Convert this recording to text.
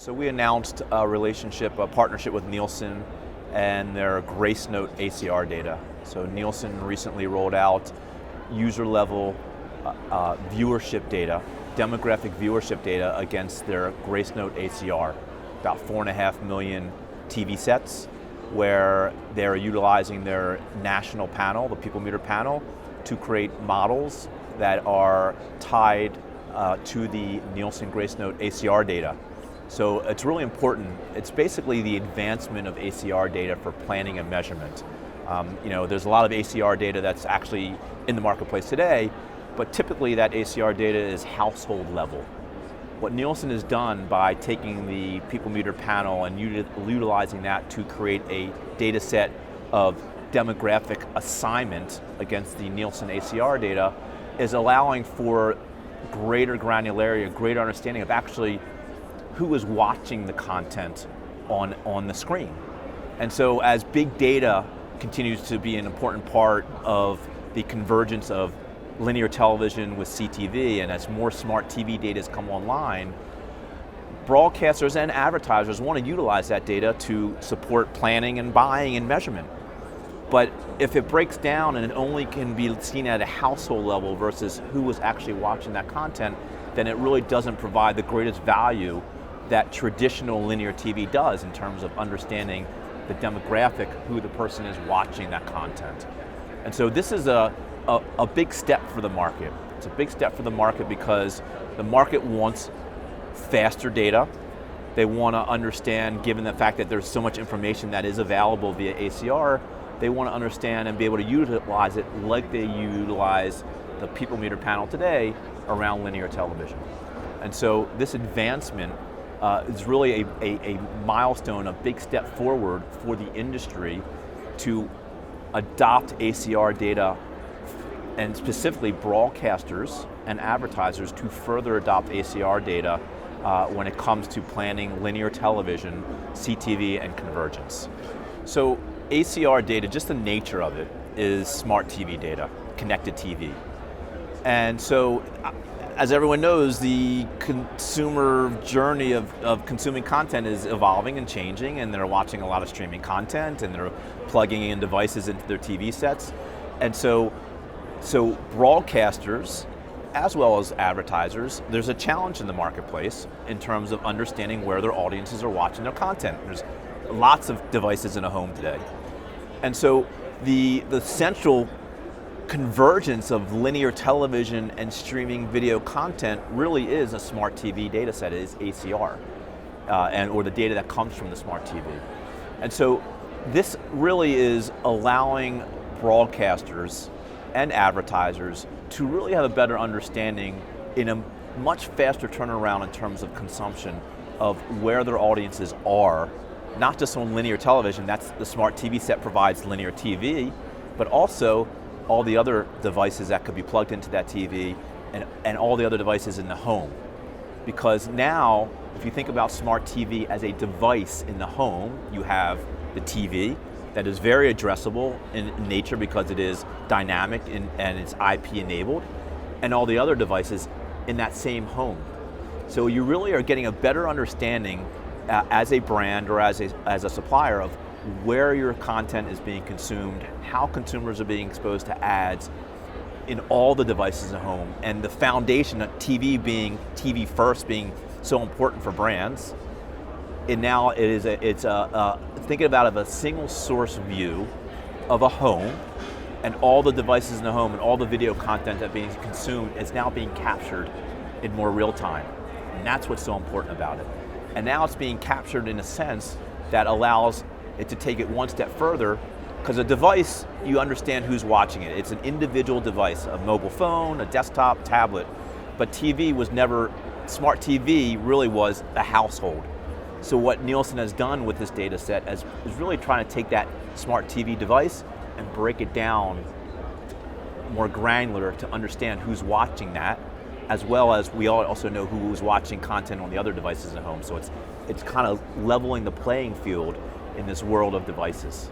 So we announced a partnership with Nielsen and their Gracenote ACR data. So Nielsen recently rolled out user-level viewership data, demographic viewership data against their Gracenote ACR, about 4.5 million TV sets, where they're utilizing their national panel, the people meter panel, to create models that are tied to the Nielsen Gracenote ACR data. So it's really important. It's basically the advancement of ACR data for planning and measurement. There's a lot of ACR data that's actually in the marketplace today, but typically that ACR data is household level. What Nielsen has done by taking the people meter panel and utilizing that to create a data set of demographic assignment against the Nielsen ACR data is allowing for greater granularity, a greater understanding of actually who is watching the content on the screen. And so as big data continues to be an important part of the convergence of linear television with CTV, and as more smart TV data has come online, broadcasters and advertisers want to utilize that data to support planning and buying and measurement. But if it breaks down and it only can be seen at a household level versus who was actually watching that content, then it really doesn't provide the greatest value that traditional linear TV does in terms of understanding the demographic, who the person is watching that content. And so this is a big step for the market. It's a big step for the market because the market wants faster data. They want to understand, given the fact that there's so much information that is available via ACR, they want to understand and be able to utilize it like they utilize the people meter panel today around linear television. And so this advancement is really a milestone, a big step forward for the industry to adopt ACR data, and specifically broadcasters and advertisers to further adopt ACR data when it comes to planning linear television, CTV, and convergence. So ACR data, just the nature of it, is smart TV data, connected TV. And so, as everyone knows, the consumer journey of consuming content is evolving and changing, and they're watching a lot of streaming content, and they're plugging in devices into their TV sets. And so broadcasters, as well as advertisers, there's a challenge in the marketplace in terms of understanding where their audiences are watching their content. There's lots of devices in a home today. And so the central convergence of linear television and streaming video content really is a smart TV data set, is ACR, or the data that comes from the smart TV. And so this really is allowing broadcasters and advertisers to really have a better understanding in a much faster turnaround in terms of consumption of where their audiences are, not just on linear television. That's the smart TV set provides linear TV, but also all the other devices that could be plugged into that TV and all the other devices in the home. Because now, if you think about smart TV as a device in the home, you have the TV that is very addressable in nature because it is dynamic and it's IP enabled, and all the other devices in that same home. So you really are getting a better understanding as a brand or as a supplier of where your content is being consumed, how consumers are being exposed to ads in all the devices at home, and the foundation of TV first being so important for brands. And now it's thinking about a single source view of a home, and all the devices in the home and all the video content that being consumed is now being captured in more real time. And that's what's so important about it. And now it's being captured in a sense that allows it to take it one step further, because a device, you understand who's watching it. It's an individual device, a mobile phone, a desktop, tablet. But TV was never, smart TV really was a household. So what Nielsen has done with this data set is really trying to take that smart TV device and break it down more granular to understand who's watching that, as well as we also know who was watching content on the other devices at home. So it's kind of leveling the playing field in this world of devices.